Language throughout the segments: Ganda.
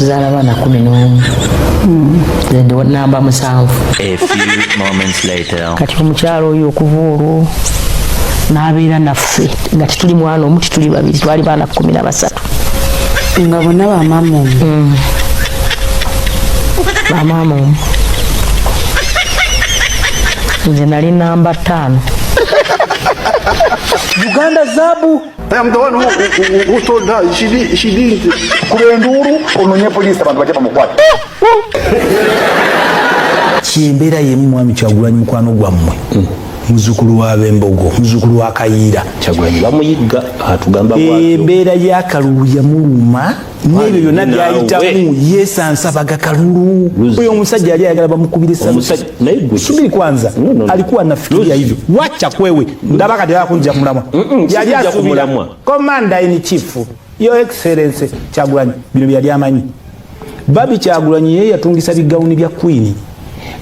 tuzaala abaana 11 nze ndi namba 7. A few moments later. Kati omukyalo oyo okuva olwo n'abeera naffe nga tituli mwana omu tituli babiri twali baana 13 nga bonna bamaama omu. bamaama omu. Nze nali namba 5. Uganda Zabu. I am the one who told her she didn't. Kurenduru ononye police abantu baje bamukwata. Kimbera ye mwami Kyagulanyi mukwano gwammwe. Muzukulu wa Bembogo, muzukulu wa Kayira. Kyagulanyi bamuyigga atugamba kwa. Embeera ya Kalulu ya muluma. N'ebyo byonna byayitamu yesansa baga Kalulu. Oyo omusajja yali ayagala bamukubire sana. Omusajja naye gwe subiri kwanza alikuwa anafikiria hivyo. Wacha kwewe ndaba kati yakunja kumulama. Yali asubira commander in chief your excellency Kyagulanyi bino byali amanyi. Babi Kyagulanyi yeye yatungisa bigawuni bya Queen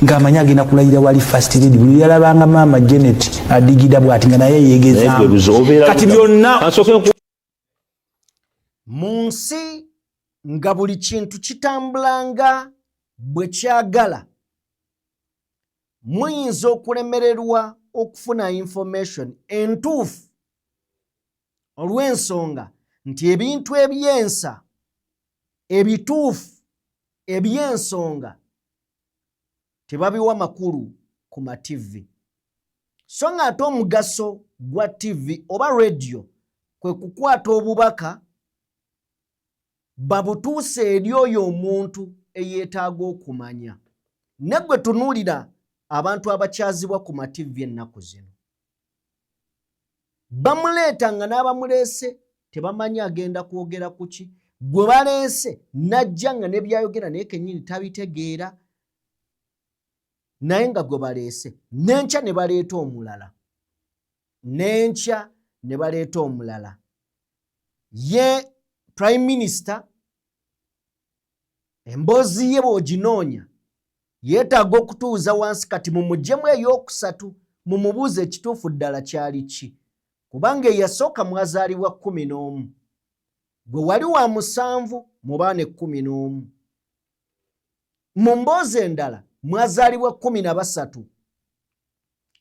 ng'amanya agenda kulayira wali first lady buli yalabanga mama Janet adigida bwati nga naye yegeza kati byonna munsi nga buli kintu kitambulanga bwe kyagala muyinza okulemererwa okufuna information entuufu olw'ensonga nti ebintu ebyensa ebituufu ebyensonga tebabiwa makulu ku ma TV. So nga ate omugaso gwa TV oba radio kwe kukwata obubaka babutuuse eri oyo omuntu eyeetaaga okumanya. Negwe tunuulira abantu abakyazibwa ku ma TV ennaku zino. Bamuleeta nga n'abamuleese tebamanyi agenda kwogera ku ki. Gwe baleese najja nga ne byayogera naye kennyini tabitegeera. Naye nga gwe baleese n'enkya ne baleeta omulala. N'enkya ne baleeta omulala. Ye Prime Minister emboozi ye bw'oginoonya yeetaaga okutuuza wansi kati mumugyemu ey'okusatu mumubuuze ekituufu ddala kyali ki. Kubanga eyasooka mwazaalibwa 11. Gwe wali wa 7 mu baana 11. Mu mboozi endala mwazaalibwa 13.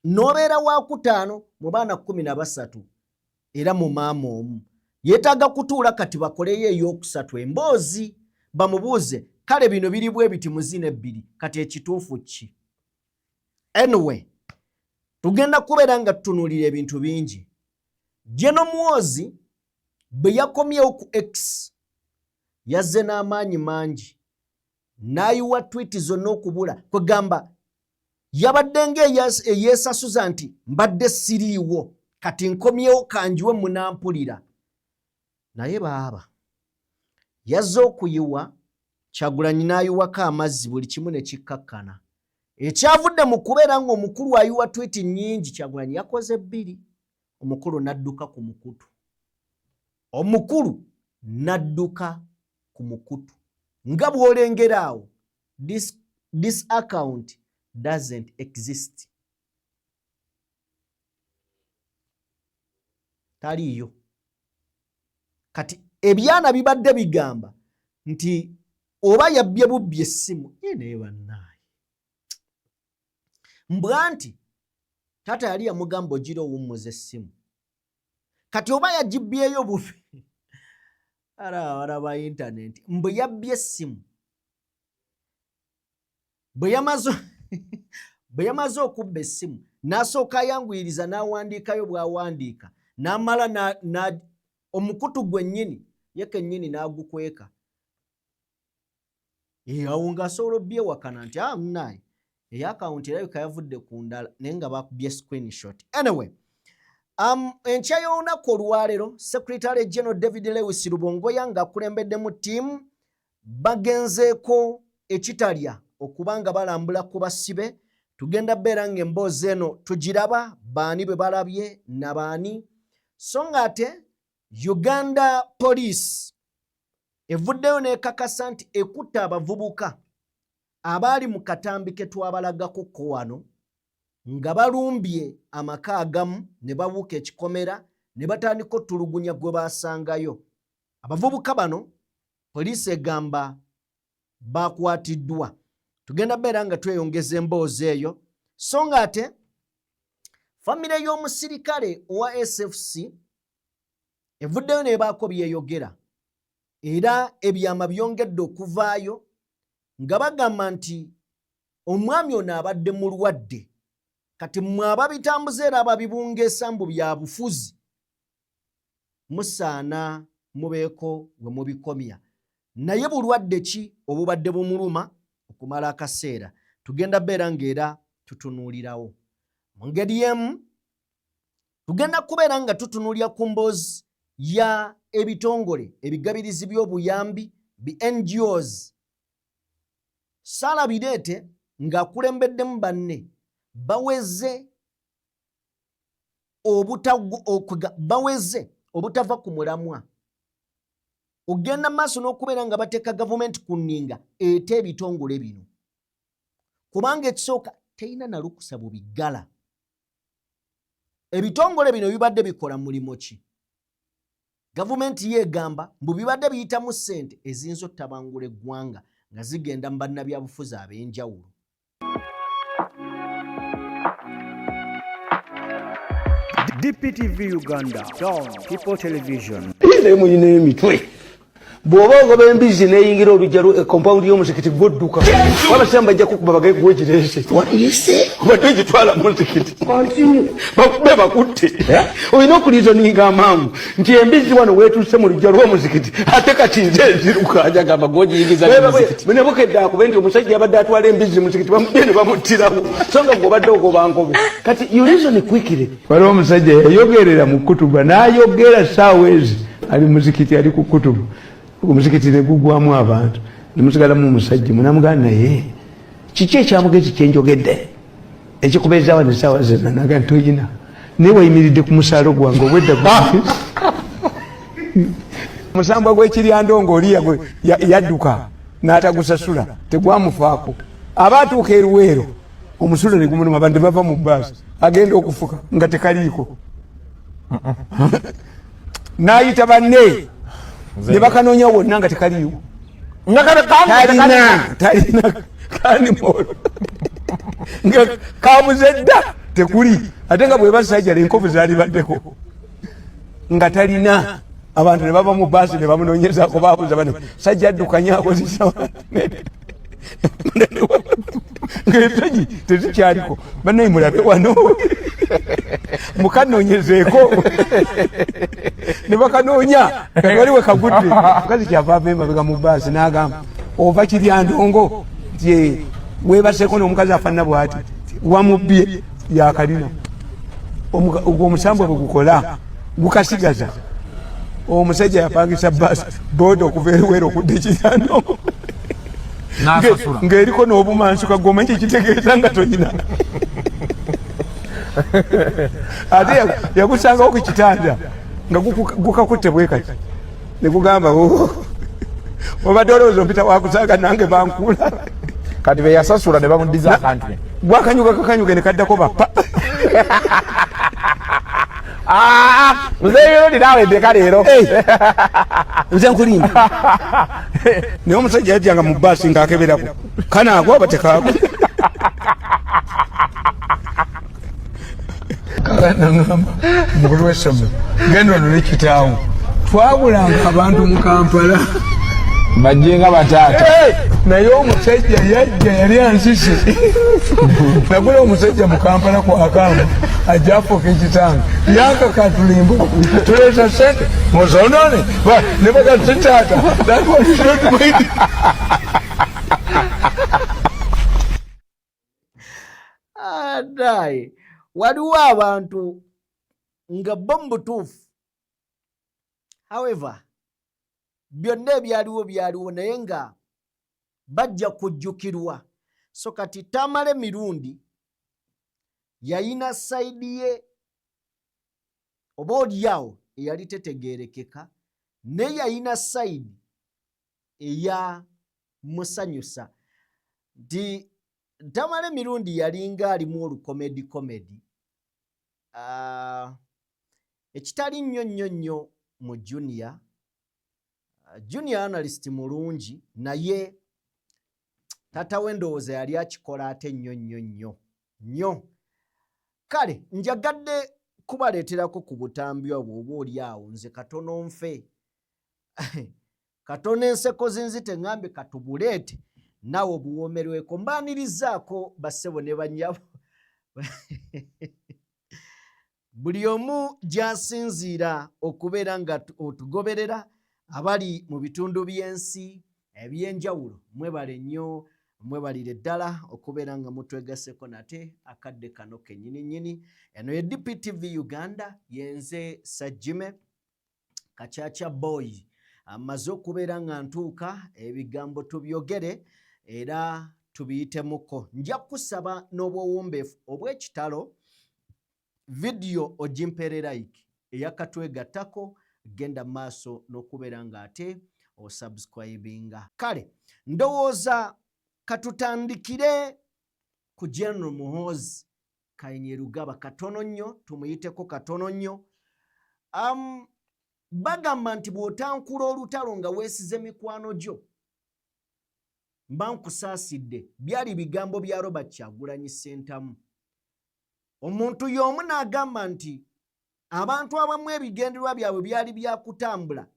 N'obeera wa 5 mu baana 13 era mu maama omu. Yeetaaga kutuula kati bakoleyo ey'okusatu emboozi bamubuuze kale bino biri bwe biti muzina 2 kati ekituufu ki. Anyway, tugenda kubeera nga tutunuulira ebintu bingi. Jeno Muhoozi bwe yakomyewo ku X yazze n'amaanyi mangi n'ayiwa tweet zonna okubula kwegamba yabadde ng'eyeesasuza nti mbadde siriiwo kati nkomyewo kanjiwe munampulira. Naye baaba yazze okuyiwa Kyagulanyi n'ayiwako amazzi buli kimu ne kikkakkana. Ekyavudde mu kubeera ng'omukulu ayiwa tweet nnyingi Kyagulanyi yakoze 2. Omukulu n'adduka ku mukutu. Omukulu n'adduka ku mukutu. Nga bw'olengera awo this account doesn't exist. Taliyo. Kati ebyana bibadde bigamba nti oba yabbye bubbi essimu naye bannaye. Mbwa nti taata yali yamugamba ogira owummuza essimu. Kati oba yagibyeyo bufi araba internet mbwe yabbye essimu bwe yamaze okubba essimu n'asooka ayanguyiriza n'awandiikayo bw'awandiika n'amala omukutu gwennyini ye kennyini n'agukweka. Awo ng'asobola obyewakana nti munaye ey'akawunti erabika yavudde ku ndala naye nga bakubye screenshot. Anyway, enkya y'olunaku olwaleero Secretary General David Lewis Rubongoya ng'akulembeddemu ttiimu bagenzeeko ekitalya okuba nga balambula ku basibe. Tugenda beera ng'emboozi eno tugiraba baani bwe balabye na baani. So ng'ate Uganda Police evuddeyo n'ekakasa nti ekutte abavubuka abaali mu katambi ke twabalagako ko wano nga balumbye amaka agamu ne babuuka ekikomera ne batandika ottulugunya gwe baasangayo. Abavubuka bano poliisi egamba bakwatiddwa. Tugenda beera nga tweyongeza emboozi eyo so nga ate famire y'omusirikale owa SFC evuddeyo nebaako byeyogera era ebyama byongedde okuvaayo nga bagamba nti omwami ono abadde mulwadde kati mmwe ababitambuza era ababibungeesa mbu bya bufuzi musaana mubeeko we mubikomya naye bulwadde ki obubadde bumuluma okumala akaseera tugenda beera ng'era tutunuulirawo mu ngeri y'emu tugenda kubeera nga tutunuulira ku mboozi ya ebitongole ebigabirizi by'obuyambi bi NGOs Sala Bireete ng'akulembeddemu banne baweze obutava ku mulamwa ogenda maaso n'okubeera nga bateeka gavumenti ku nninga ete ebitongole bino kubanga ekisooka terina na lukusa bubiggala ebitongole bino bibadde bikola mulimo ki gavumenti yeegamba mbu bibadde biyitamu ssente eziyinza otabangula eggwanga nga zigenda mu bannabyabufuzi ab'enjawulo. DPTV Uganda, Dawn People Television. Ile muyina emitwe. Bwoba ogoba embizi neyingira olujja compound y'omuzikiti godduka. Wabasamba ajja kukuba bagaye gwegirese. What you say? Kuba gitwala mu muzikiti. Continue. Bakube bakutte. Oyina okulizoninga amangu nti embizi wano weetuse mu lujja lw'omuzikiti ate kati nze eziruka ajaga bagojiyingiza mu muzikiti. Bwe nebukedde akube nti omusajja abadde atwala embizi mu muzikiti bamujje ne bamuttirawo. So nga gwobadde ogoba nkobe. Kati you reason quickly. Waliwo omusajja yayogerera mu kutuba n'ayogera ssaawa ezi ali mu muzikiti ali ku kutuba. Omuzikiti ne gugwamu abantu ne musigalamu omusajja munamugana naye kiki ekyamugezi kyenjogedde ekikubeeza wano essaawa zonna naga ntoyina naye wayimiridde ku musaalo gwange obwedda omusambwa gw'ekiryandongo oli yadduka n'atagusasula tegwamufaako aba atuuka eruweero omusulo ne gumuluma abantu bava mu bbaasi agenda okufuka nga tekaliiko n'ayita banne ne bakanoonya wonna nga tekaliiwo talina kanimolo nga kabuze dda tekuli ate nga bwe basajja lenkovu zaali baddeko nga talina abantu ne bava mu baasi ne bamunoonyezaako baabuza bano sajja addukanya akozesa ng'entogi tezikyaliko bannaye mulabe wano mukanoonyezeeko ne bakanoonya waliwe kagudde mukazi kyava ava emabega mu baasi n'agamba ova kiryandongo nti weebaseeko n'omukazi afaanana bw'ati wamubbye yakalina omusambwe bwe gukola gukasigaza omusajja yapangisa baasi booda okuva eruweero okudda ekiryandongo ng'eriko n'obumansuka gwomanyi kitegeeza nga toyina ate yagusangawo ku kitanda nga gukakutte bwe kati ne gugamba obadde olowooza ompita wakusanga nange bankula kati be yasasula ne bamuddiza akantu bwakanyuka kakanyuke ne kaddako bappa muzeeyo ndinawe ndeka leero nze nkulimba naye omusajja yajjanga mu baasi ng'akeberako kanaagwa oba tekaagwa kaganagamba mukulu w'essomero genda ono ne kitaawo twabulanga abantu mu Kampala bajje nga bataata naye omusajja yajja yali ansisi nagula omusajja mu Kampala kwakamba ajja afuuka ekitanga yakakatulimbo tuleeta sente muzonone ne bagati taata Adai waliwo abantu nga bo mu butuufu however byonna byaliwo naye nga bajja kujjukirwa so kati Tamale Mirundi yayina sayidi ye oba olyawo eyali tetegeerekeka ne yayina sayidi eya musanyusa nti Tamale Mirundi yalinga alimu olukomedi ekitali nnyo mu junior analyst mulungi naye tata we ndowooza yali akikola ate nnyo. Kale njagadde kubaleeterako ku butambi obwo oba oli awo nze katono nfe katono enseko zinzite ŋŋambe katubuleete naawe obuwoomerweko mbaanirizaako bassebo ne bannyabo buli omu gy'asinziira okubeera nga otugoberera abali mu bitundu by'ensi eby'enjawulo mwebale nnyo mwebalire ddala okubeera nga mutwegaseko nate akadde kano kennyini. Eno ye DPTV Uganda yenze Sajjime Kachacha Boy amaze okubeera nga ntuuka ebigambo tubyogere era tubiyitemuko. Nja kusaba n'obwowombeefu obw'ekitalo vidiyo ogimpeere like eyakatwegattako genda maaso n'okubeera nga ate osubscribinga. Kale ndowooza katutandikire ku General Muhoozi Kainerugaba katono nnyo tumuyiteko katono nnyo. Bagamba nti bw'otankula olutalo nga weesize mikwano gyo mba nkusaasidde. Byali bigambo bya Robert Kyagulanyi Ssentamu. Omuntu y'omu n'agamba nti abantu abamu ebigendererwa byabwe byali bya kutambula,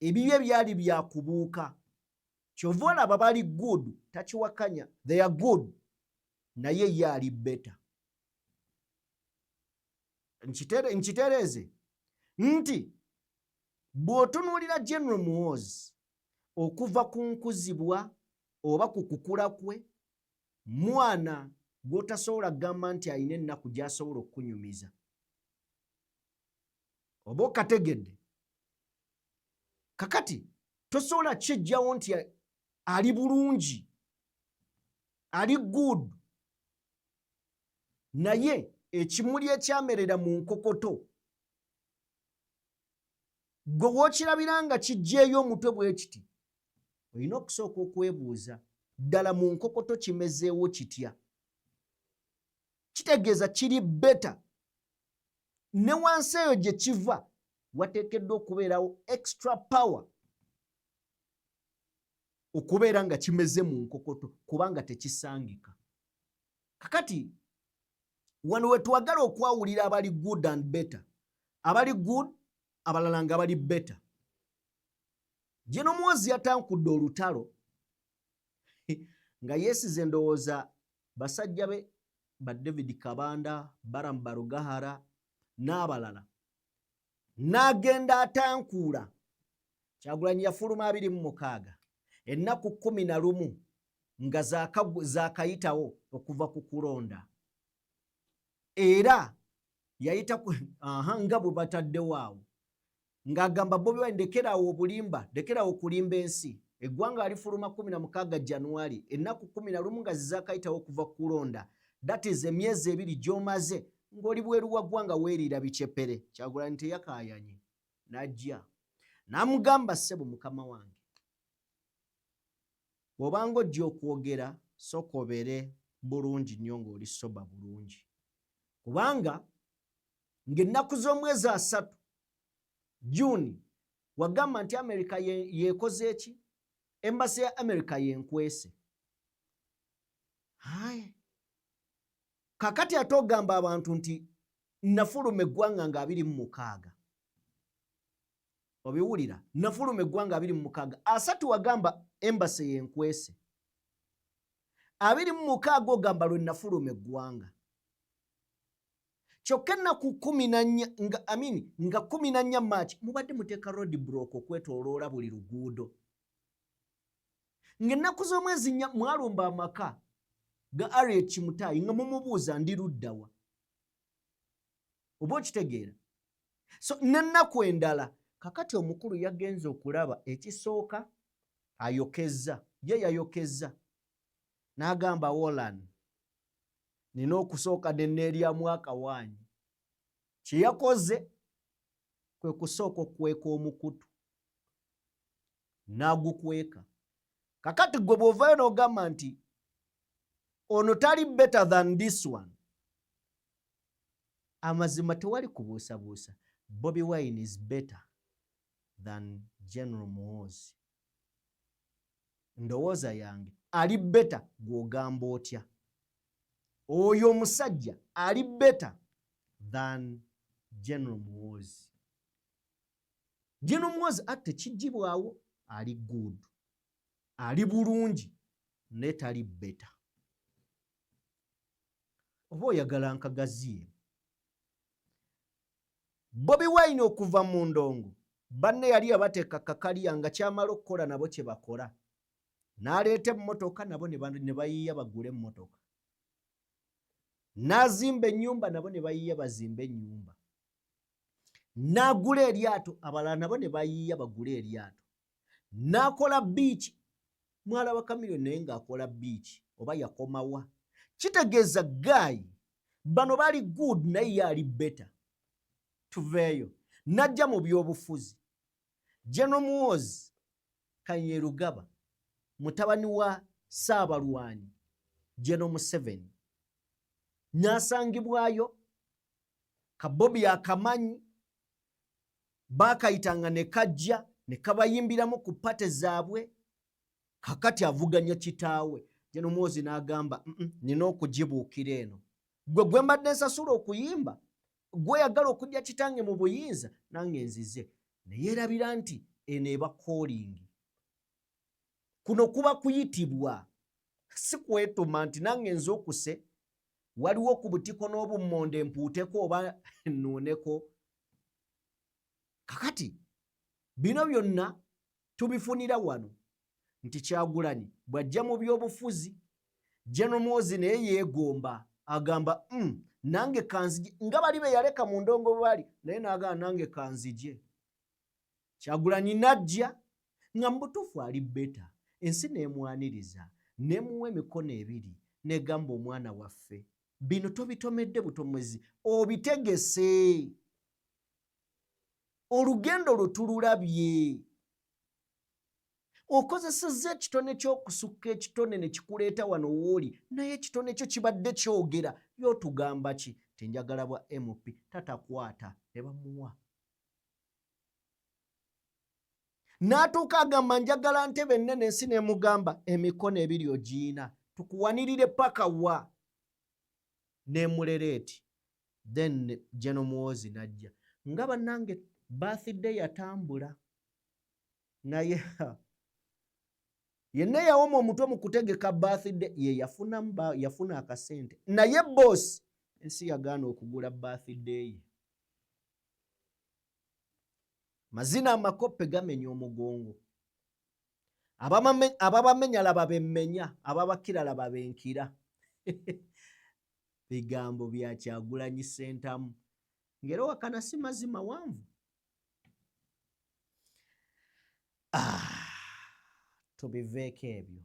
ebibye byali bya kubuuka. Kyova olaba bali good, takiwakanya, they are good, naye ye ali better. Nkitereeze nti bw'otunuulira General Muhoozi okuva ku nkuzibwa oba ku kukula kwe, mwana gw'otasobola kugamba nti alina ennaku gy'asobola okukunyumiza. Oba okategedde? Kakati tosobola kyejjawo nti ali bulungi, ali good, naye ekimuli ekyamerera mu nkokoto gwe w'okirabira nga kiggyeeyo omutwe bwe kiti, olina okusooka okwebuuza ddala mu nkokoto kimezeewo kitya? Kitegeeza kiri beta. Ne wansi eyo gye kiva wateekeddwa okubeerawo extra power okubeera nga kimeze mu nkokoto kubanga tekisangika. Kakati wano we twagala okwawulira abali good and better. Abali good, abalala nga bali better. General Muhoozi yatankudde olutalo nga yeesize ndowooza basajja be ba David Kabanda, Baramu Barugahara n'abalala. N'agenda atankuula. Kyagulanyi yafuluma 26 ennaku 11 nga zaakayitawo okuva ku kulonda. Era yayita nga bwe bataddewo awo ng'agamba Bobi Wine ndekeraawo obulimba, ndekeraawo okulimba ensi. Eggwanga alifuluma 16 January, ennaku 11 nga zizaakayitawo okuva ku kulonda. That is emyezi 2 gy'omaze ng'oli bweru wa ggwanga weeriira bicepere. Kyagulanyi teyakaayanye n'ajja n'amugamba ssebo mukama wange, bw'obanga ojja okwogera sooka obeere bulungi nnyo ng'oli soba bulungi, kubanga ng'ennaku z'omwezi 3 June wagamba nti Amerika yeekoze eki? Embassy ya Amerika yenkwese. Hayi kakati ate ogamba abantu nti nafuluma eggwanga nga 26. Obiwulira? Nafuluma eggwanga 26. 3 wagamba embassy yenkwese. 26 ogamba lwe nafuluma eggwanga. Kyokka ennaku 14 nga 14 March mubadde muteeka road block okwetooloola buli luguudo. Ng'ennaku z'omwezi 4 mwalumba amaka ga Harriet Kimutayi nga mumubuuza ndi luddawa. Oba okitegeera? So n'ennaku endala kakati omukulu yagenze okulaba ekisooka ayokezza. Ye yayokezza n'agamba Wolan nina okusooka ne neeryamu akawaanyi. Kye yakoze kwe kusooka okweka omukutu n'agukweka. Kakati gwe bw'ovaayo n'ogamba nti ono tali better than this one, amazima tewali kubuusabuusa. Bobi Wine is better than General Muhoozi. Ndowooza yange ali better gw'ogamba otya? Oyo omusajja ali better than General Muhoozi. General Muhoozi ate kijibwawo ali good, ali bulungi, naye tali better. Oba oyagala nkagaziye. Bobi Wine okuva mu ndongo, banne yali abateeka kakaliya nga kyamala okukola nabo kye bakola. N'aleeta emmotoka nabo ne bayiiya bagule emmotoka. N'azimba ennyumba nabo ne bayiiya bazimbe ennyumba. N'agula eryato abalala nabo ne bayiiya bagule eryato. N'akola biiki, mwalaba Chameleone naye ng'akola biiki oba yakomawa. Kitegeeza guy bano bali good naye yali better. Tuveeyo. Najja mu byobufuzi. General Muhoozi Kanyerugaba mutabani wa Saabalwanyi General Museveni n'asangibwayo kabobi akamanyi baakayitanga ne kajja ne kabayimbiramu ku pate zaabwe kakati avuganya kitaawe. General Muhoozi n'agamba nina okugibuukira eno. Gwe mbadde nsasula okuyimba, gwe yagala okujja kitange mu buyinza nange nzize. Ne yeerabira nti eno eba calling. Kuno kuba kuyitibwa, si kwetuma nti nange nze okuse waliwo ku butiko n'obummonde mpuuteko oba nnuuneko. Kakati bino byonna tubifunira wano nti Kyagulanyi bw'ajja mu byobufuzi, General Muhoozi naye yeegomba agamba nange kanzije nga bali be yaleka mu ndongo bali naye n'agamba nange kanzije. Kyagulanyi najja nga mbutuufu ali beta, ensi n'emwaniriza n'emuwa emikono ebiri n'egamba omwana waffe bino tobitomedde butomezi obitegese. Olugendo lutululabye. Okozesezza ekitone ky'okusukka ekitone ne kikuleeta wano wooli, naye ekitone kyo kibadde kyogera y'otugamba ki? Tenjagala bwa MP tatakwata ne bamuwa. N'atuuka agamba njagala ntebe nnene ensi n'emugamba emikono ebiri ogiina tukuwanirire paka wa n'emulereeti. Then General Muhoozi najja nga bannange birthday yatambula naye yenna yawoma omutwe mu kutegeka birthday ye yafuna akasente, naye boss ensi yagaana okugula birthday ye. Mazina amakoppe gamenya omugongo. Ababamenya laba bemmenya, ababakira laba benkira. Bigambo bya Kyagulanyi Ssentamu. Ngero wakana si mazima wanvu. Tubiveeko ebyo.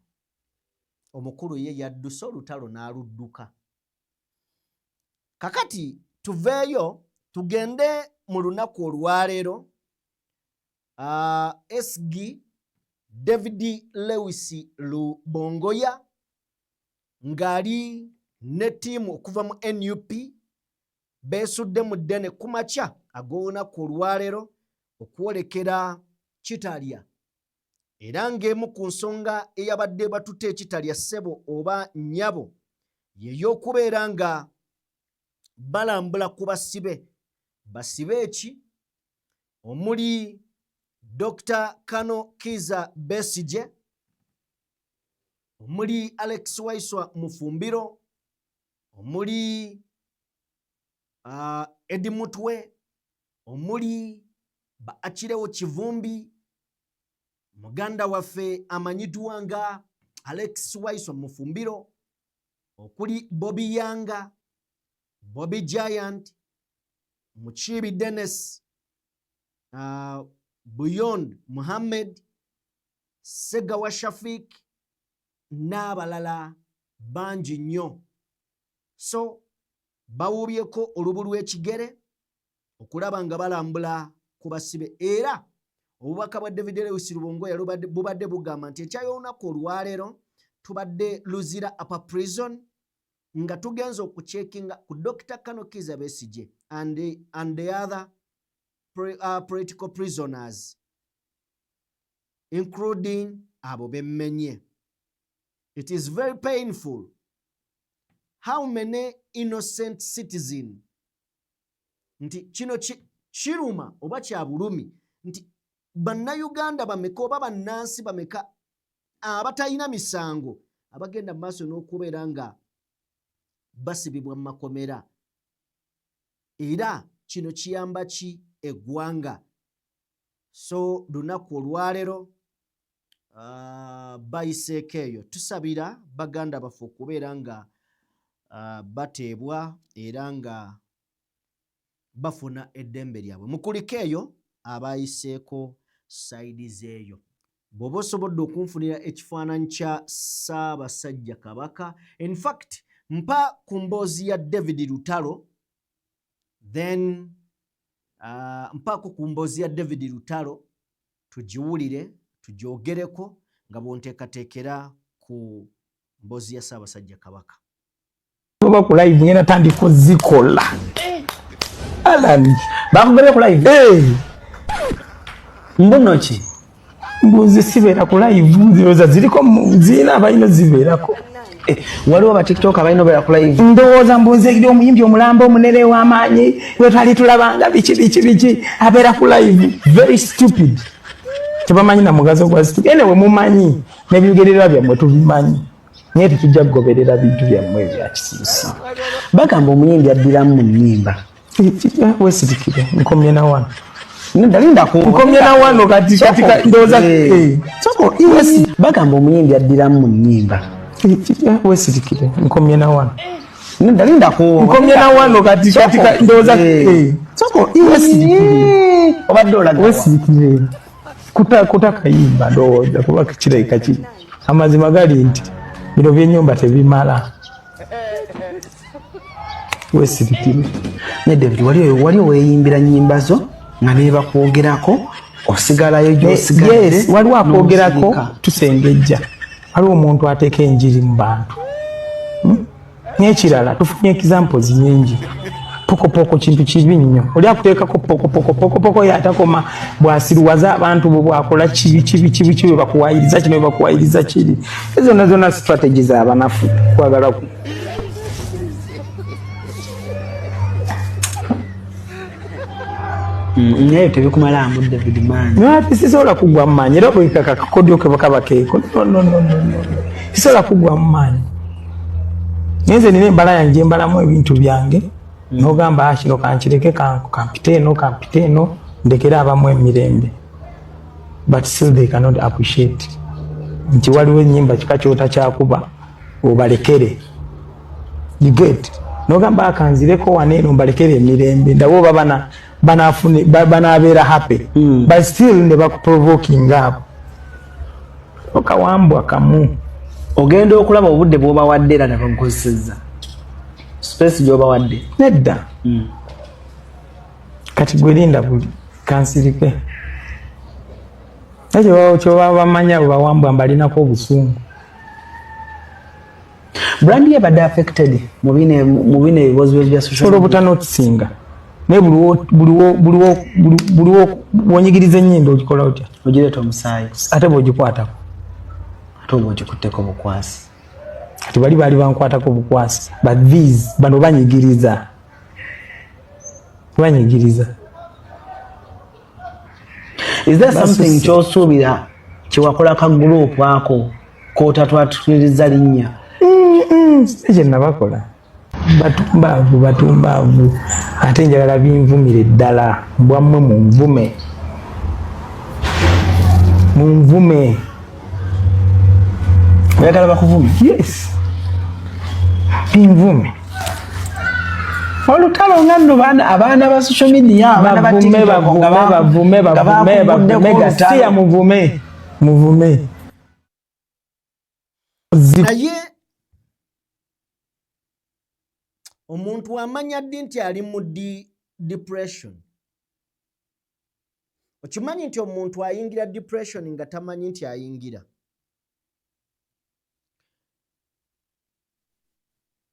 Omukulu ye yaddusa olutalo n'aludduka. Kakati tuveeyo tugende mu lunaku olwaleero. SG David Lewis Lubongoya ng'ali ne ttiimu okuva mu NUP beesudde mu ddene ku makya ag'olunaku olwaleero okwolekera Kitalya. Era ng'emu ku nsonga eyabadde batutte Kitalya ssebo oba nnyabo y'ey'okubeera nga balambula ku basibe. Basibe eki omuli Dr. Kano Kiza Besigye, omuli Alex Waiswa Mufumbiro, omuli Eddie Mutwe, omuli Akirewo Kivumbi, muganda waffe amanyidwa nga Alex Waiswa Mufumbiro, okuli Bobby Yanga, Bobby Giant, Muchibi Dennis, Beyond Muhammad, Segawa Shafik n'abalala bangi nnyo. So bawubyeko olubu lw'ekigere okulaba nga balambula ku basibe. Era obubaka bwa David Lewis Lubongoya bubadde bugamba nti ekyayolunaku olwaleero tubadde Luzira Upper Prison nga tugenza okucekinga ku Dr. Kano Kiza Besigye and the other political prisoners including abo bemmenye. It is very painful. How many innocent citizens? Nti kino kiruma oba kya bulumi nti bannayuganda bameka oba bannansi bameka abatalina misango abagenda mu maaso n'okubeera nga basibibwa mu makomera. Era kino kiyamba ki eggwanga? So lunaku olwaleero bayiseeko eyo. Tusabira baganda baffe okubeera nga bateebwa era nga bafuna eddembe lyabwe. Mukuliko eyo abayiseeko sayidi zeeyo. Bw'oba osobodde okunfunira ekifaananyi kya Ssaabasajja Kabaka, in fact mpa ku mboozi ya David Lutalo, then mpaako ku mboozi ya David Lutalo tugiwulire tugyogereko nga bw'onteekateekera ku mboozi ya Ssaabasajja Kabaka. Oba ku live ngenda tandika zikola. Alani bakugabye ku live mbuno ki mbuzi sibeera ku live ndowooza ziriko zina abalina zibeerako. Waliwo ba TikTok abalina beera ku live. Ndowooza mbuzi eri omuyimbi omulamba omunene w'amaanyi we twali tulabanga biki abeera ku live. Very stupid. Tebamanyi na mugaso gwa stupid. Anyway mumanyi n'ebyogererwa byammwe tubimanyi. Naye tetujja kugoberera bintu byammwe ebya kisiisa. Bagamba omuyimbi addiramu mu nnyimba. Wesirikire nkomye na wano. Ndalinda ku nkomye na wano kati ndowooza soko iwesi. Bagamba omuyimbi addiramu mu nnyimba. Wesirikire nkomye na wano. Ndalinda ku nkomye na wano kati ndowooza soko iwesi. Obadde olaga wesirikire kutakayimba ndowooza kuba kirabika ki amazima gali nti bino by'ennyumba tebimala. Wesirikire. Ne David wali weeyimbira nnyimba zo nga ne bakwogerako osigalayo gy'osigadde. Yes, waliwo akwogerako tusengejja. Waliwo omuntu ateeka enjiri mu bantu. N'ekirala tufunye examples nyingi. Pokopoko kintu kibi nnyo. Oli akuteekako pokopoko yatakoma bwasiruwaza abantu bwakola kibi bakuwayiriza kino bakuwayiriza kiri. Ezo nazo strategy z'abanafu kwagala ku. Naye tebikumala mu David Manyi. Nati sisobola kugwa mmanyi era bwe kakakodyo ke bakabakeeko. No. Sisobola kugwa mmanyi. Nze nina embala yange embalamu ebintu byange. Nogamba kino kankireke kampiteeno ndekera abamu emirembe. But still they cannot appreciate. Nti waliwo ennyimba kika kyota kyakuba obalekere. You get. Nogamba akanzireko waneeno mbalekere emirembe. Ndabo banabeera happy. But still ne bakuprovoking up. Okawambwa kamu. Ogenda okulaba obudde bw'obawadde era ne bagukozesezza. Space gy'obawadde. Nedda. Kati gwerinda buli kansirike. Ekyo kyoba bamanya bawambwa mbalinako obusungu. Brand yabadde affected mu bino ebibozi bya social media. Obutanotisinga. Ne buliwo bwonyigiriza ennyindo ogikola otya? Ogireeta omusaayi. Ate bw'ogikwatako. Ate oba ogikutteko bukwasi. Kati bali bankwatako bukwasi. But these bano banyigiriza. Is there something kyosuubira kyewakola ka group ako kootatwatuliriza linnya? Ekyo nabakola. Batumbaavu. Ate njagala binvumire ddala. Mbwammwe munvume. Oyagala bakuvume? Yes. Binvume. Olutalo nga nno abaana ba social media bavume gasiya muvume. Naye omuntu amanya ddi nti ali mu depression. Okimanyi nti omuntu ayingira depression nga tamanyi nti ayingira.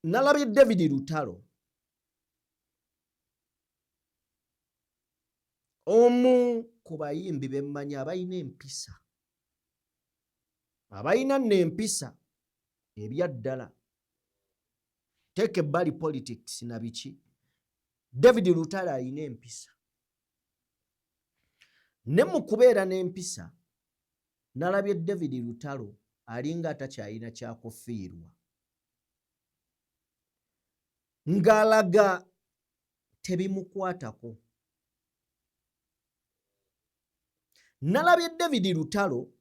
Nalabye David Lutalo. Omu ku bayimbi bemmanyi abayina empisa. Abayina n'empisa. ebyaddala teeka ebbali politics na biki. David Lutalo alina empisa ne mu kubeera n'empisa nalabye David Lutalo alinga atakyalina kyakufiirwa ng'alaga tebimukwatako. Nalabye David Lutalo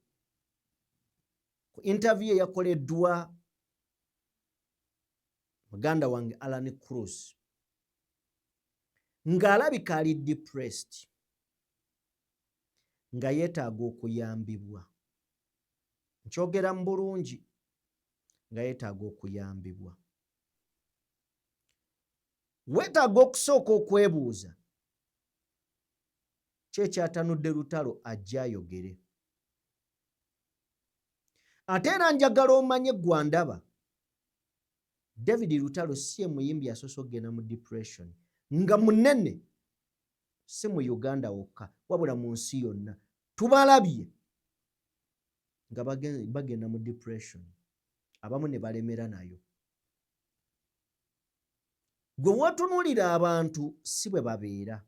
ku interview eyakoleddwa muganda wange Alan Cruz ng'alabika ali depressed nga yeetaaga okuyambibwa. Nkyogera mu bulungi nga yeetaaga okuyambibwa. Weetaaga okusooka okwebuuza ki ekyatanudde Lutalo ajja ayogere. Ate era njagala omanye gwe ndaba David Lutalo si ye muyimbi asoose okugenda mu depression nga munene si mu Uganda wokka wabula mu nsi yonna tubalabye nga bagenda mu depression abamu ne balemera nayo. Gwe watunuulira abantu si bwe babeera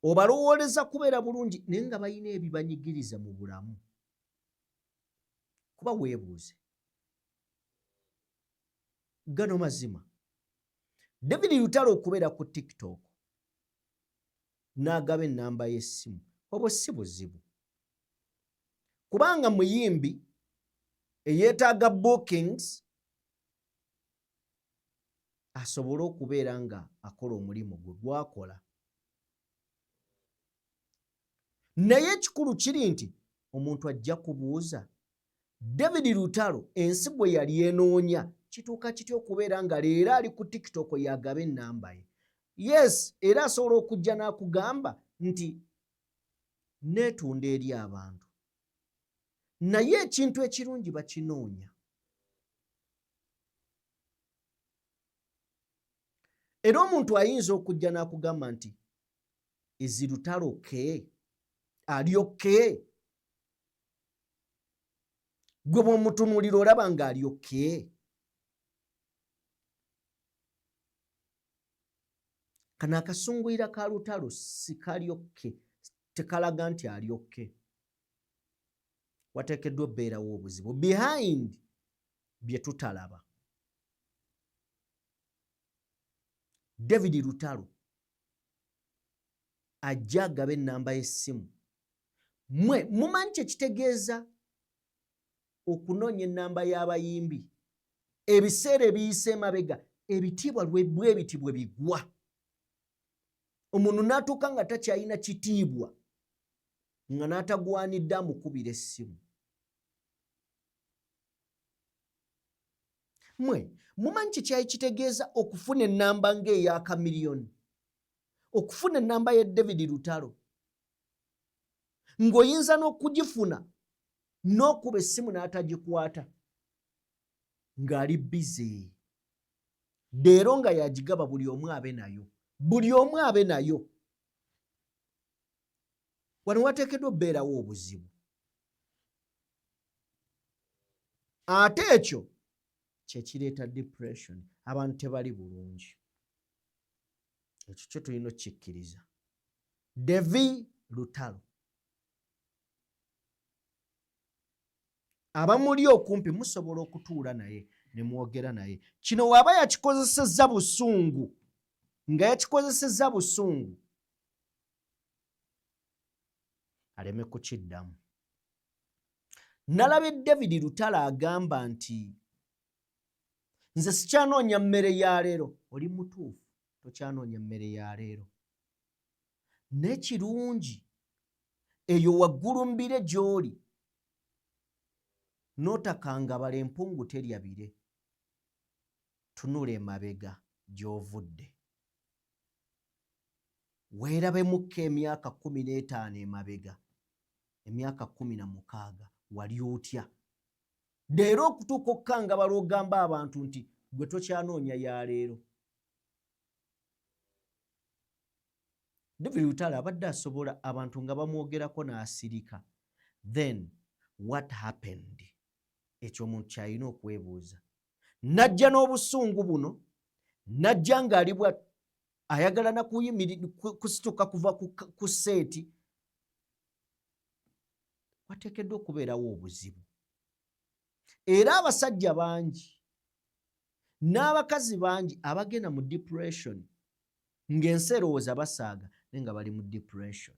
obalowooleza kubeera bulungi naye nga balina ebibanyigiriza mu bulamu. Kuba weebuuze gano mazima. David Lutalo okubeera ku TikTok n'agaba ennamba y'essimu obwo si buzibu kubanga muyimbi eyeetaaga bookings asobole okubeera nga akola omulimu gwe gwakola. Naye ekikulu kiri nti omuntu ajja kubuuza David Lutalo ensi bwe yali enoonya kituuka kitya okubeera nga leero ali ku TikTok yagaba ennamba ye. Yes, era asobola okujja n'akugamba nti neetunda eri abantu naye ekintu ekirungi bakinoonya. Era omuntu ayinza okujja n'akugamba nti is Lutalo okay? Ali okay? Gwe bw'omutunuulira olaba nga ali okay? Kano akasunguyira ka Lutalo si kali okay, tekalaga nti ali okay. Wateekeddwa obbeerawo obuzibu behind bye tutalaba. David Lutalo ajja agaba ennamba y'essimu. Mmwe mumanyi kye kitegeeza okunoonya ennamba y'abayimbi ebiseera ebiyise emabega ebitiibwa bwe biti bwe bigwa omuntu n'atuuka nga takyalina kitiibwa nga n'atagwanidde amukubira essimu. Mmwe mumanyi kye kyali kitegeeza okufuna ennamba ng'ey'akamiliyoni, okufuna ennamba ya David Lutalo ng'oyinza n'okugifuna n'okuba essimu n'atagikwata ng'ali bize. Leero nga yagigaba buli omu abe nayo, buli omu abe nayo. Wano wateekeddwa obbeerawo obuzibu. Ate ekyo kye kireeta depression, abantu tebali bulungi. Ekyo kyo tulina okkikkiriza. David Lutalo abamuli okumpi musobola okutuula naye ne mwogera naye. Kino waaba yakikozesezza busungu, nga yakikozesezza busungu, aleme kukiddamu. Nalabye David Lutalo agamba nti nze sikyanoonya mmere ya leero. Oli mutuufu, tokyanoonya mmere ya leero. N'ekirungi eyo waggulu mbire gy'oli n'otakangabala empungu terya bire. Tunula emabega gy'ovudde. Weerabemukko emyaka 15 emabega, emyaka 16 wali otya. Leero okutuuka okukangabala ogamba abantu nti gwe tokyanoonya ya leero. David Lutalo abadde asobola abantu nga bamwogerako n'asirika. Then what happened? Ekyo omuntu kyalina okwebuuza. najja n'obusungu buno najja ng'ali ayagala na kusituka kuva ku seeti wateekeddwa okubeerawo obuzibu era abasajja bangi n'abakazi bangi abagenda mu depression ng'ensi erowooza basaaga naye nga bali mu depression.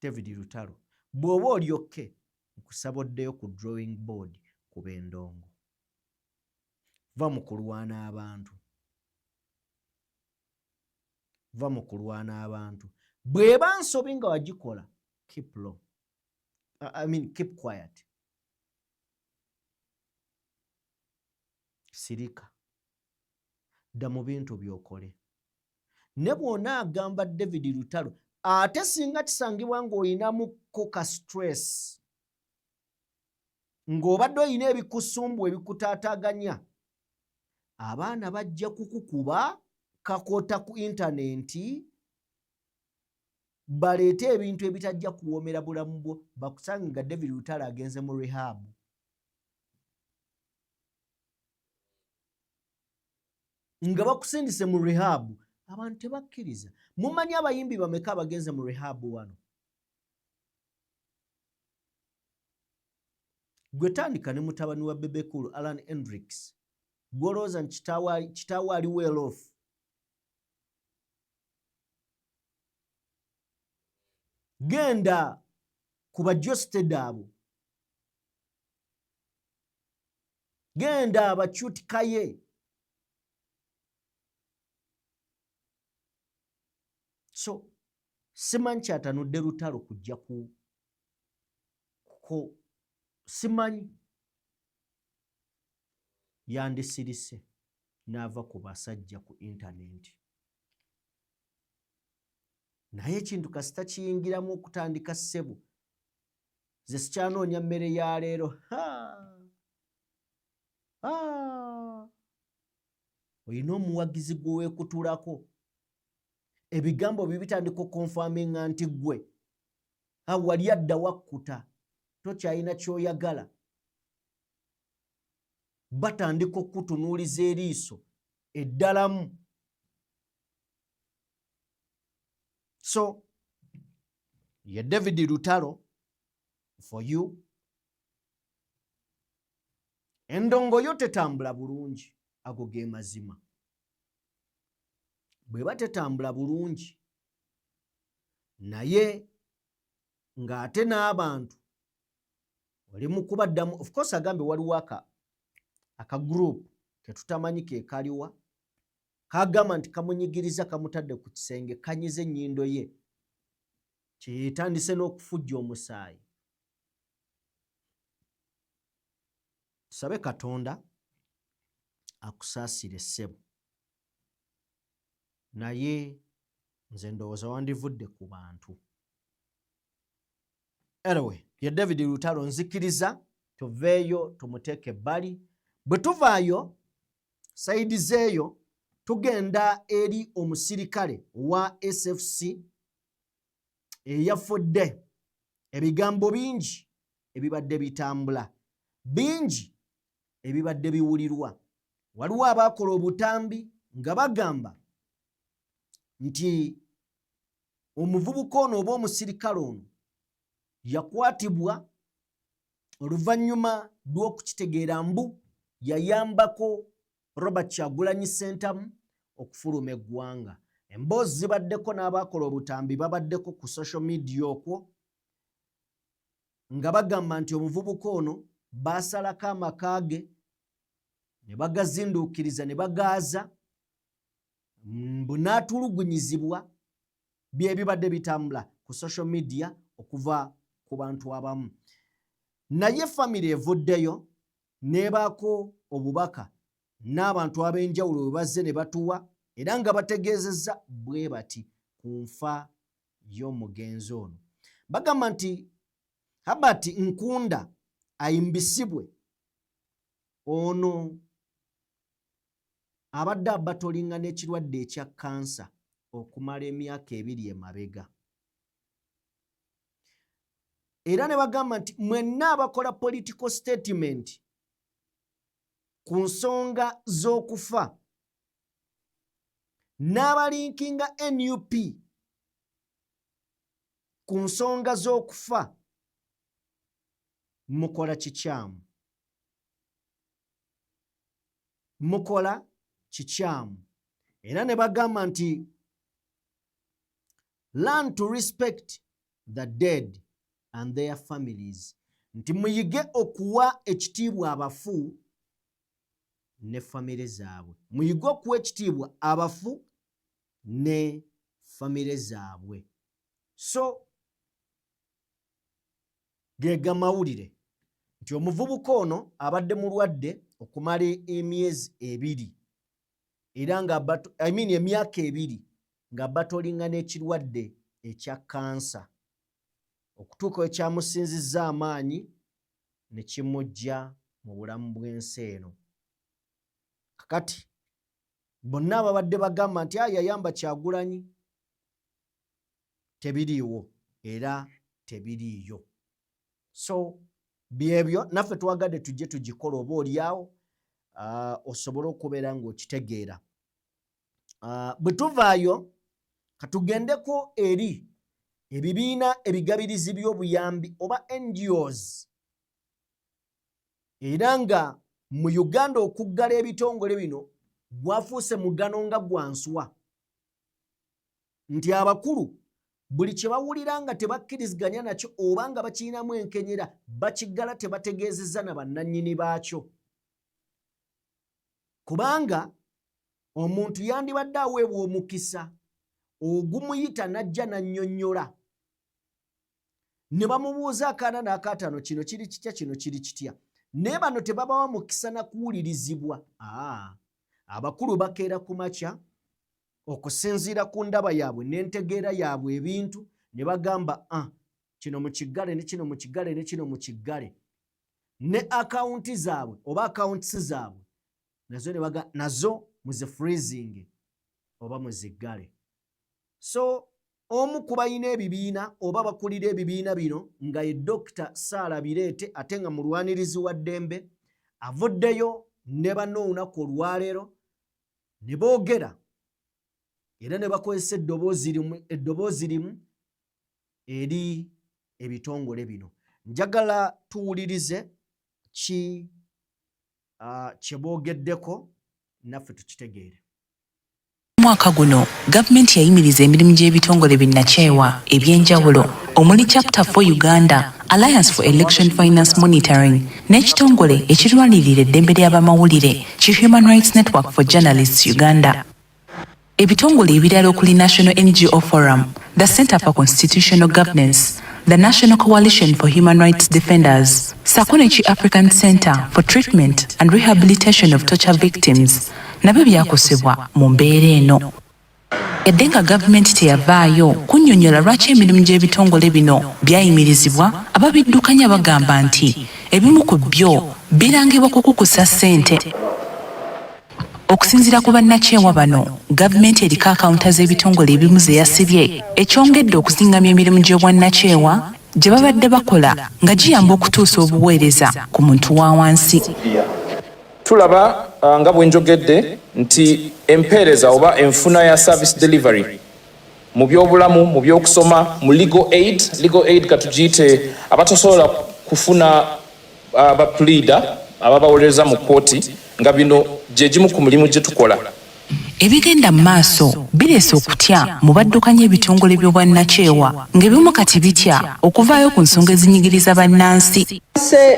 David Lutalo bw'oba olyokke nkusaba oddeyo ku drawing board kuba endongo va mu kulwana abantu va mu kulwana abantu bw'eba nsobi nga wagikola keep low keep quiet sirika dda mu bintu by'okole ne bw'ona agamba David Lutalo ate singa kisangibwa ng'oyinamuko ka stress ng'obadde oyina ebikusumbu ebikutaataaganya abaana bajja kukukuba kakota ku intaneti baleete ebintu ebitajja kuwoomera bulamu bwo bakusange nga David Lutalo agenze mu rehab. Nga bakusindise mu rehab abantu tebakkiriza. Mumanyi abayimbi bameka abagenze mu rehab wano? Gwe tandika ne mutabani wa Bebekulu Alan Hendricks gwolowooza nti kitaawe ali well off. Genda ku bajostedabo genda abakyutikaye so simanyi kyatanudde Lutalo kujja ko simanyi yandisirise n'ava ku basajja ku intaneti naye ekintu kasita kiyingiramu okutandika ssebo ze sikyanoonya mmere ya leero olina omuwagizi gwe weekutulako ebigambo bibitandika okonfaminga nti gwe wali adda wakkuta tokyalina ky'oyagala batandika okutunuuliza eriiso eddalamu. So ye David Lutalo for you endongo yo tetambula bulungi ago ge mazima bweba tetambula bulungi naye ng'ate n'abantu wali mu kubaddamu of course agambe waliwo aka group ketutamanyi ke kaliwa kagamba nti kamunyigiriza kamutadde ku kisenge kanyize ennyindo ye kyetandise n'okufujja omusaayi. Tusabe Katonda akusaasire ssebo naye nze ndowooza wandivudde ku bantu. Anyway, ye David Lutalo nzikiriza tuveeyo tumuteeke ebbali. Bwe tuvaayo sayidi zeeyo tugenda eri omusirikale wa SFC eyafudde. Ebigambo bingi ebibadde bitambula, bingi ebibadde biwulirwa. Waliwo abaakola obutambi nga bagamba nti omuvubuka ono oba omusirikale ono yakwatibwa oluvannyuma lw'okukitegeera mbu yayambako Robert Kyagulanyi Ssentamu okufuluma eggwanga. Emboozi zibaddeko n'abaakola obutambi babaddeko ku social media okwo nga bagamba nti omuvubuka ono baasalako amaka ge ne bagazinduukiriza ne bagaaza mbu n'atulugunyizibwa byebibadde bitambula ku social media okuva ku bantu abamu. Naye famire evuddeyo n'ebaako obubaka n'abantu ab'enjawulo bwe bazze ne batuwa era nga bategeezezza bwe bati ku nfa y'omugenzi ono. Bagamba nti Herbert Nkunda ayimbisibwe ono abadde abatolinga n'ekirwadde ekya kansa okumala emyaka 2 emabega. era ne bagamba nti mwenna abakola political statement ku nsonga z'okufa n'abalinkinga NUP ku nsonga z'okufa mukola kikyamu. Mukola kikyamu. Era ne bagamba nti learn to respect the dead and their families. Nti muyige okuwa ekitiibwa abafu ne famire zaabwe. Muyige okuwa ekitiibwa abafu ne famire zaabwe. So gega mawulire nti omuvubuka ono abadde mulwadde okumala emyezi 2 era nga emyaka 2 nga batolinga n'ekirwadde ekya kansa okutuuka ekyamusinzizza amaanyi ne kimujja mu bulamu bw'ensi eno. Kakati bonna ababadde bagamba nti yayamba Kyagulanyi tebiriiwo era tebiriiyo. So byebyo naffe twagadde tujje tugikola oba oliawo osobole okubeera ng'okitegeera. Bwe tuvaayo katugendeko eri ebibiina ebigabirizi by'obuyambi oba NGOs era nga mu Uganda okuggala ebitongole bino gwafuuse mugano nga gwanswa nti abakulu buli kye bawulira nga tebakkiriziganya nakyo oba nga bakirinamu enkenyera bakiggala tebategeezezza na bannannyini baakyo. Kubanga omuntu yandibadde aweebwa omukisa ogumuyita n'ajja n'annyonnyola ne bamubuuza akaana n'akaataano kino kiri kitya kino kiri kitya naye bano tebabawa mukisa na kuwulirizibwa. Abakulu bakeera ku makya okusinziira ku ndaba yaabwe n'entegeera yaabwe ebintu ne bagamba kino mu kiggale ne kino mu kiggale ne kino mu kiggale ne akawunti zaabwe oba akawuntisi zaabwe nazo muze freezing oba muziggale. So omu ku bayina ebibiina oba bakulira ebibiina bino nga ye Dr. Sarah Bireete ate nga mulwanirizi wa ddembe avuddeyo ne banno olunaku olwaleero ne boogera era ne bakozesa eddoboozi limu eri ebitongole bino. Njagala tuwulirize kye boogeddeko naffe tukitegeere. Mwaka guno gavumenti yayimiriza emirimu gy'ebitongole binnakyewa ebyenjawulo omuli Chapter for Uganda, Alliance for Election Finance Monitoring n'ekitongole ekirwanirira eddembe ly'abamawulire ki Human Rights Network for Journalists Uganda. Ebitongole ebirala okuli National NGO Forum, the Center for Constitutional Governance, the National Coalition for Human Rights Defenders, Sakonechi African Center for Treatment and Rehabilitation of Torture Victims, nabyo byakosebwa mu mbeera eno. Yadde nga gavumenti teyavaayo kunnyonnyola lwaki emirimu gy'ebitongole bino byayimirizibwa, ababiddukanya bagamba nti ebimu ku byo birangibwa kukukusa ssente. Okusinziira ku bannakyewa bano, gavumenti eriko akawunta z'ebitongole ebimu ze yasibye ekyongedde okuzingamya emirimu gy'obwannakyewa gye babadde bakola nga giyamba okutuusa obuweereza ku muntu wa wansi. Tulaba nga bwe njogedde nti empeereza oba enfuna ya service delivery mu byobulamu, mu byokusoma, mu legal aid katugiyite abatasobola kufuna bapleader ababawolereza mu kooti nga bino gye gimu ku mulimu gye tukola. Ebigenda mu maaso bireese okutya mu baddukanya ebitongole by'obwannakyewa ng'ebimu kati bitya okuvaayo ku nsonga ezinyigiriza bannansi.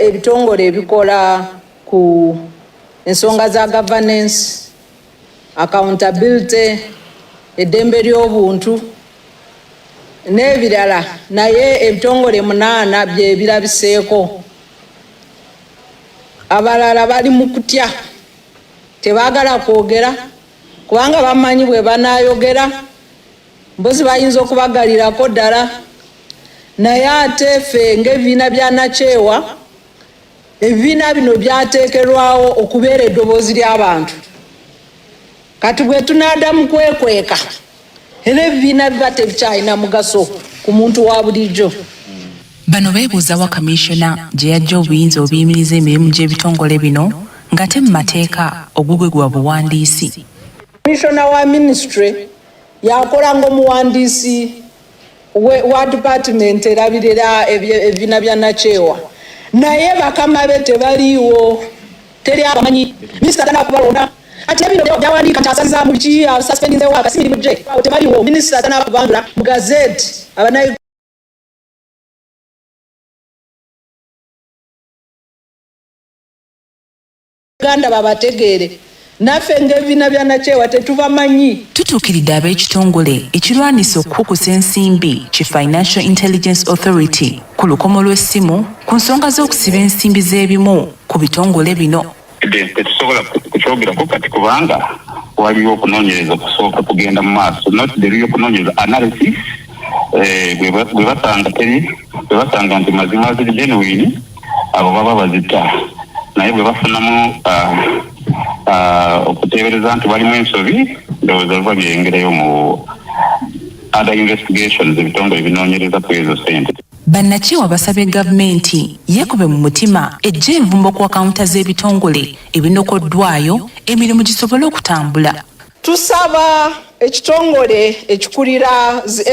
Ebitongole ebikola ku ensonga za governance, accountability, eddembe ly'obuntu n'ebirala, naye ebitongole 8 bye birabiseeko. Abalala bali mu kutya, tebaagala kwogera kubanga bamanyi bwe banaayogera mbozi bayinza okubagalirako ddala. Naye ate ffe ng'ebibiina bya nakyewa, ebibiina bino byateekerwawo okubeera eddoboozi ly'abantu. Kati bwe tunaaddamu kwekweka era ebibiina biba tebikyalina mugaso ku muntu wa bulijjo. Bano beebuuza wa kamiishona gye yajja obuyinza obuyimiriza emirimu gy'ebitongole bino ng'ate mu mateeka ogugwe gwa buwandiisi. Kamiishona wa ministry yakola ng'omuwandiisi wa department erabirira ebibiina bya Nakyewa. Naye bakama be tebaliiwo, teri abamanyi. Minisita tanakubalonda ati ebino byawandiika nti asaziza mu ki asuspendinzeewo akasimirimu gye tebaliiwo. Minisita tanakubangula mu gazeti abanayi Uganda babategeere naffe ng'ebibiina bya Nakyewa tetubamanyi. Tutuukiridde ab'ekitongole ekirwanisa okukukusa ensimbi ki Financial Intelligence Authority ku lukomo lw'essimu ku nsonga z'okusiba ensimbi z'ebimu ku bitongole bino. Tetusobola kukyogerako kati kubanga waliwo okunoonyereza okusooka kugenda mu maaso, not the real okunoonyereza analysis bwe basanga nti mazima ziri genuine abo baba bazita, naye bwe bafunamu okuteebereza nti walimu ensobi ndowooza biba byeyongerayo mu other investigations ebitongole binoonyereza ku ezo ssente. Bannakyewa basabye gavumenti yeekube mu mutima ejje envumbo ku akawunta z'ebitongole ebinokoddwayo emirimu gisobole okutambula. Tusaba ekitongole ekikulira zi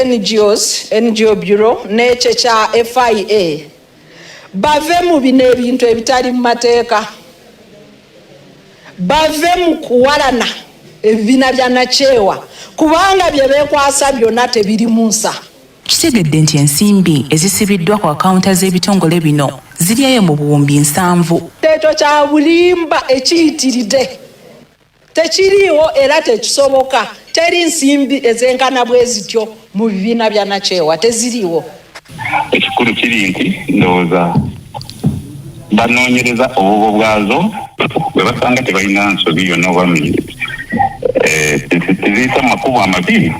NGO Bureau n'ekyo kya FIA bave mu bino ebintu ebitali mu mateeka, bave mu kuwalana ebibiina bya Nakyewa kubanga bye beekwasa byonna tebiri mu nsa. Kitegedde nti ensimbi ezisibiddwa ku akawunta z'ebitongole bino ziryayo mu buwumbi 7. Ekyo kya bulimba ekiyitiridde tekiriiwo era tekisoboka. Teri nsimbi ezenkana bwe zityo mu bibiina bya Nakyewa, teziriiwo. Ekikulu kiri nti ndowooza banoonyereza obubo bwazo bwe basanga tebalina nsobi yonna oba teziyita mu makubo amabi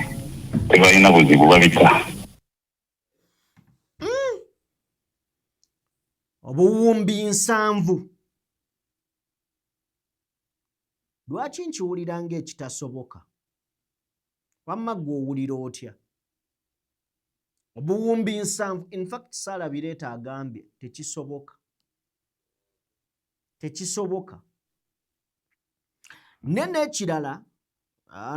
tebalina buzibu babita. Obuwumbi 7. Lwaki nkiwulira ng'ekitasoboka? Wamma gwe owulira otya? Obuwumbi 7. In fact Saalabireeta agambye tekisoboka. Tekisoboka. Nene ekirala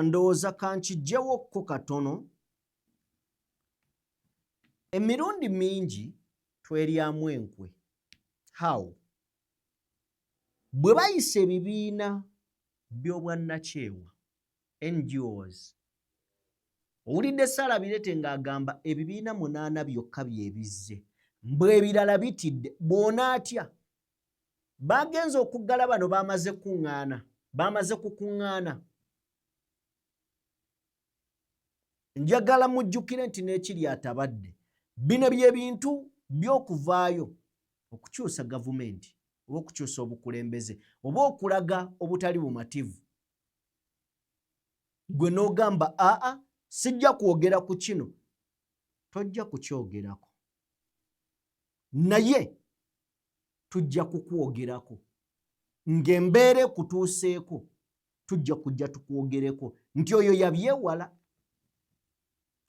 ndowooza kankijjewo ko katono. Emirundi mingi tweryamu enkwe. How? Bwe bayisa ebibiina by'obwannakyewa NGOs, owulidde Saalabireete ng'agamba ebibiina 8 byokka byebizze, mbwe ebirala bitidde. Bw'ona atya? Bagenze okuggala bano bamaze kukuŋŋaana. Njagala mujjukire nti n'ekiri atabadde bino by'ebintu by'okuvaayo okukyusa gavumenti oba okukyusa obukulembeze oba okulaga obutali bumativu. Gwe n'ogamba sijja kwogera ku kino, tojja kukyogerako, naye tujja kukwogerako ng'embeera ekutuuseeko, tujja kujja tukwogereko nti oyo yabyewala.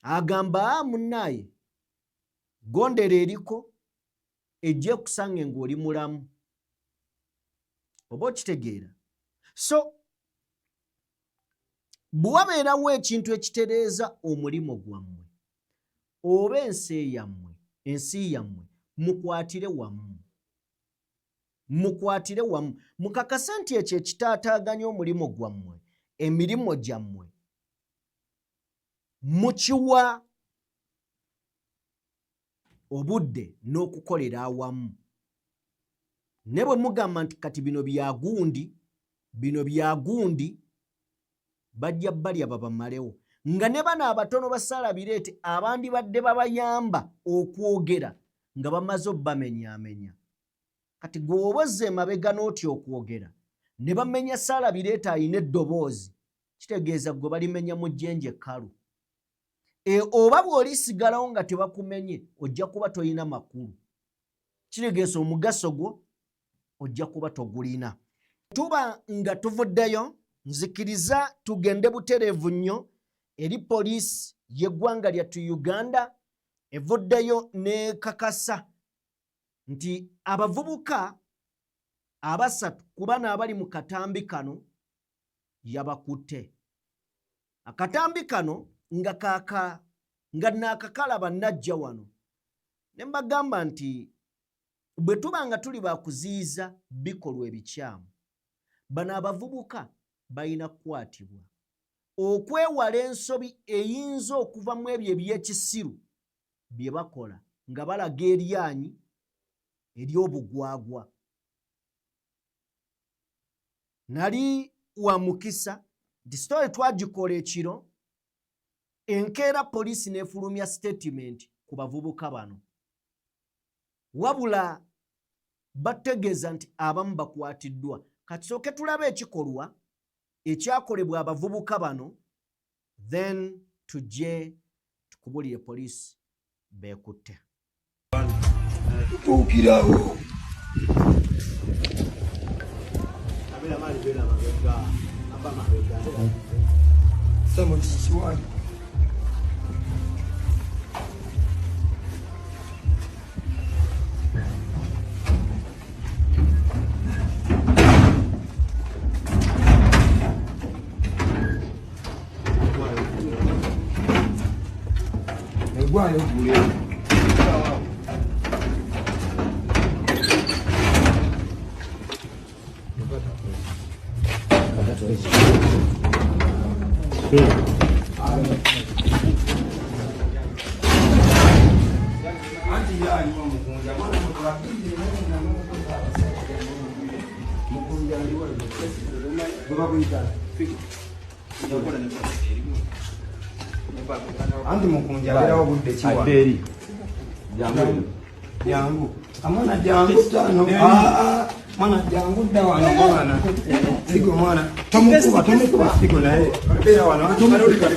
Agamba munnaaye gondera eriko ejje kusange ng'oli mulamu, oba okitegeera. So bwe wabeerawo ekintu ekitereeza omulimu gwammwe oba ensi yammwe, mukwatire wamu. Mukakase nti ekyo ekitaataaganya omulimu gwammwe, emirimu gyammwe mukiwa obudde n'okukolera awamu. Ne bwe mugamba nti kati bino byagundi bajja balya babamalewo, nga ne bano abatono ba Saalabireete abandi badde babayamba okwogera nga bamaze obbamenyaamenya. Kati gwe obozze emabega n'otya okwogera ne bamenya Saalabireete alina eddoboozi, kitegeeza gwe balimenya mu jjenje ekkalu. Oba bw'olisigalawo nga tebakumenye ojja kuba toyina makulu, kitegeeza omugaso gwo ojja kuba togulina. Tuba nga tuvuddeyo, nzikiriza tugende butereevu nnyo eri poliisi y'eggwanga lyattu Uganda evuddeyo n'ekakasa nti abavubuka abasatu ku bano abali mu katambi kano yabakutte. Akatambi kano nga naakakalaba najja wano ne mbagamba nti bwe tuba nga tuli bakuziyiza bikolwa ebikyamu, bano abavubuka balina kukwatibwa okwewala ensobi eyinza okuva mu ebyo ebyekisiru bye bakola nga balaga eryanyi ery'obugwagwa. Nali wa mukisa nti story twagikola ekiro, enkeera poliisi n'efulumya statement ku bavubuka bano, wabula bategeeza nti abamu bakwatiddwa. Katusooke tulabe ekikolwa ekyakolebwa abavubuka bano, then tujje tukubulire poliisi beekutte. Tutuukirawo anti mukunjalirawo budde kiwa jangu amwana jangu tano mwana jangu dda wano mwana sigo mwana tomukuba sigo naye beera wano tomukuba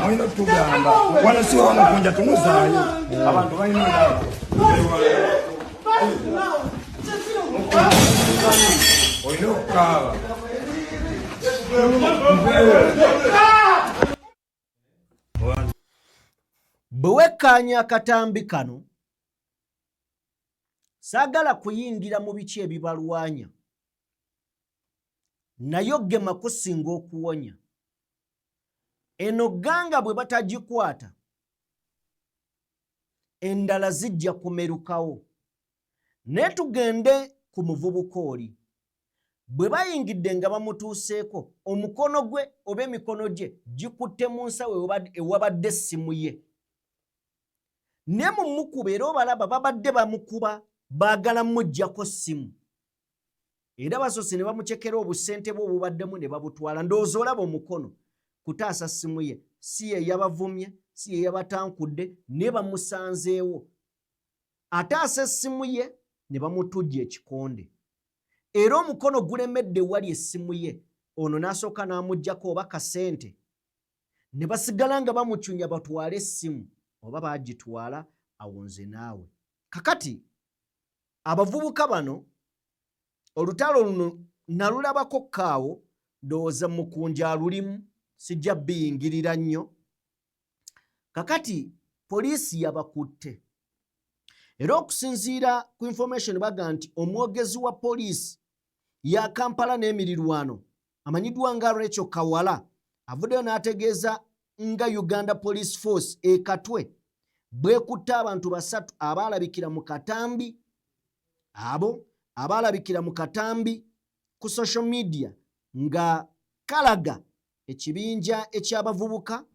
Moina tugamba wala si wana kunja tumuzayo abantu balina ndaba oina okukaba bwe wekkaanya akatambi kano saagala kuyingira mu biki ebibalwanya, naye ogema kusinga okuwonya. Eno gganga bwe batagikwata endala zijja kumerukawo. Ne tugende ku muvubuka oli, bwe bayingidde nga bamutuuseeko, omukono gwe oba emikono gye gikutte mu nsawo ewabadde essimu ye. Ne mu mukuba era obalaba babadde bamukuba baagala muggyako ssimu. Era basoose ne bamucekera obusente bwe obubaddemu ne babutwala. Ndowooza olaba omukono kutaasa ssimu ye, si ye yabavumye, si ye yabatankudde, ne bamusanzeewo. Ataasa essimu ye ne bamutujja ekikonde. Era omukono gulemedde wali essimu ye, ono n'asooka n'amuggyako oba kasente. Ne basigala nga bamucunya batwale essimu, oba baagitwala awo nze naawe. Kakati abavubuka bano olutalo luno nalulabako kaawo, ndowooza mukunja lulimu, sijja biyingirira nnyo. Kakati poliisi yabakutte. Era okusinziira ku information baga nti omwogezi wa poliisi ya Kampala n'emirirwano amanyiddwa nga Rachel Kawala avuddeyo n'ategeeza nga Uganda Police Force ekatwe bwekutte abantu basatu abaalabikira mu katambi, abo abaalabikira mu katambi ku social media nga kalaga ekibinja eky'abavubuka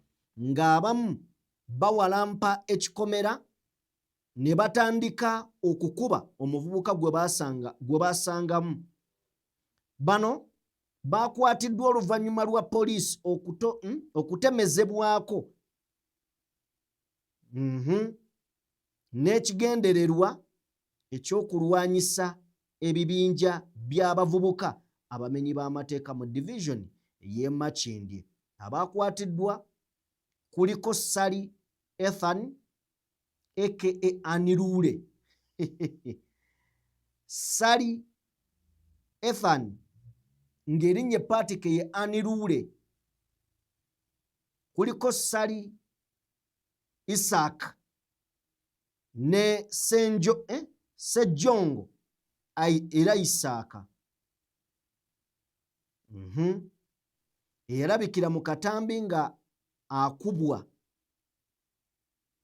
ng'abamu bawalampa ekikomera ne batandika okukuba omuvubuka gwe baasangamu. Bano baakwatiddwa oluvannyuma lwa poliisi okutemezebwako n'ekigendererwa ekyokulwanyisa ebibinja by'abavubuka abamenyi b'amateeka mu division y'e Makindye. Abaakwatiddwa kuliko Sally Ethan aka Anirule Sally Ethan ng'erinnya Patrick ye Anirule, kuliko Sally Isaac ne Sejjongo era Isaaka eyalabikira mu katambi nga akubwa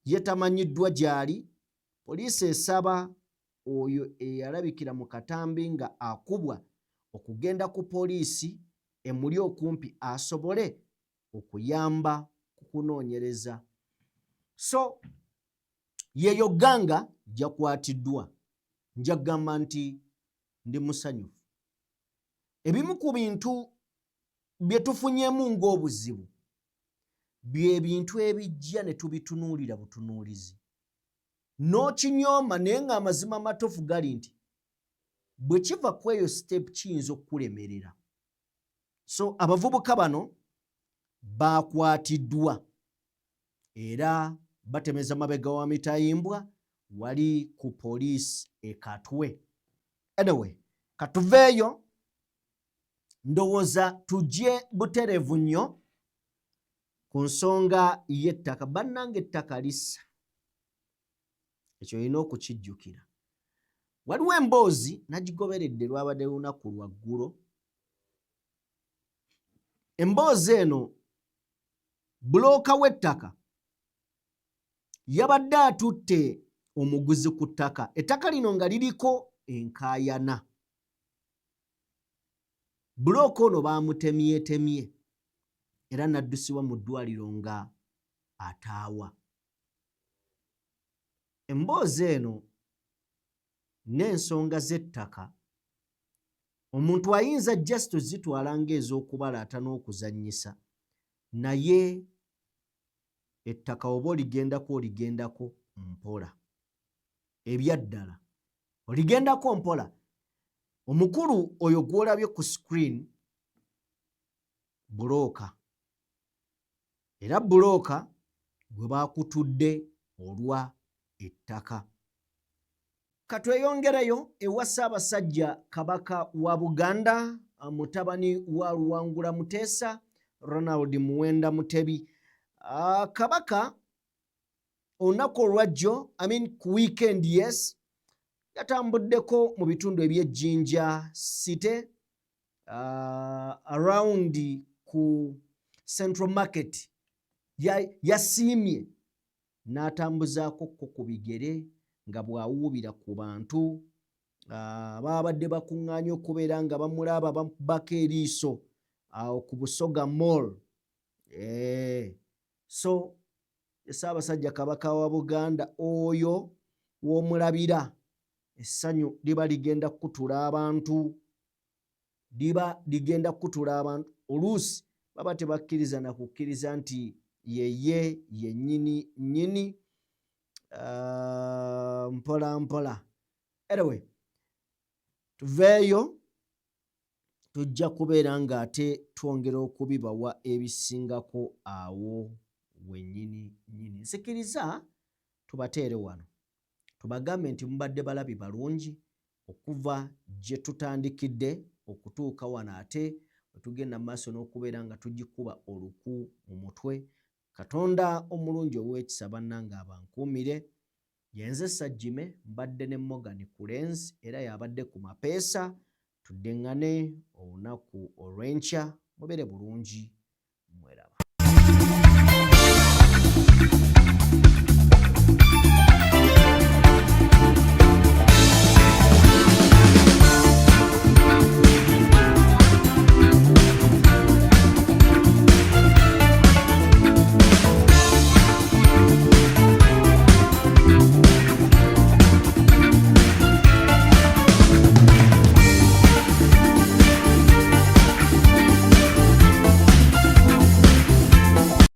yetamanyiddwa gy'ali. Poliisi esaba oyo eyalabikira mu katambi nga akubwa okugenda ku poliisi emuli okumpi asobole okuyamba ku kunoonyereza. So yeyo ganga jakwatiddwa. Njagamba nti ndi musanyufu. Ebimu ku bintu bye tufunyemu ng'obuzibu bye bintu ebijja ne tubitunuulira butunuulizi. N'okinyooma naye ng'amazima matuufu gali nti bwe kiva ku eyo step kiyinza okukulemerera. So abavubuka bano baakwatiddwa era batemeza mabega wa mitayimbwa wali ku poliisi e Katwe. Anyway, katuveeyo ndowooza tujje buterevu nnyo ku nsonga y'ettaka. Bannange ettaka lissa. Ekyo olina okukijjukira. Waliwo emboozi nagigoberedde lwabadde lunaku lwa ggulo. Emboozi eno bulooka w'ettaka yabadde atutte omuguzi ku ttaka. Ettaka lino nga liriko enkaayana. Bulooka ono baamutemyetemye era n'addusibwa mu ddwaliro nga ataawa. Emboozi eno n'ensonga z'ettaka omuntu ayinza just zitwala ng'ez'okubalaata n'okuzannyisa, naye ettaka oba oligendako mpola. Ebyaddala oligendako mpola. Omukulu oyo gw'olabye ku screen bulooka. Era bulooka gwe baakutudde olwa ettaka. Katweyongereyo ewa Ssaabasajja Kabaka wa Buganda, mutabani wa Luwangula Muteesa, Ronald Muwenda Mutebi. Kabaka olunaku olwajjo, ku weekend yes, yatambuddeko mu bitundu eby'Ejjinja City, around ku Central Market. Yasiimye n'atambuzaako ku bigere nga bw'awuubira ku bantu babadde bakuŋŋaanye okubeera nga bamulaba bamubako eriiso awo ku Busoga Mall. So Ssaabasajja Kabaka wa Buganda oyo w'omulabira, essanyu liba ligenda kutula abantu. Oluusi baba tebakkiriza na kukkiriza nti yeye yennyini nnyini. Mpola. Anyway, tuveeyo tujja kubeera ng'ate twongera okubibawa ebisingako awo wennyini nnyini. Nsikiriza tubateere wano tubagambe nti mubadde balabi balungi okuva gye tutandikidde okutuuka wano, ate tugenda maaso n'okubeera nga tugikuba oluku mu mutwe. Katonda omulungi ow'ekisa bannange abankuumire. Yenze Sajjime mbadde ne Morgan Kulenzi era yabadde ku mapeesa. Tuddeŋŋane olunaku olw'enkya. Mubere bulungi, mweraba.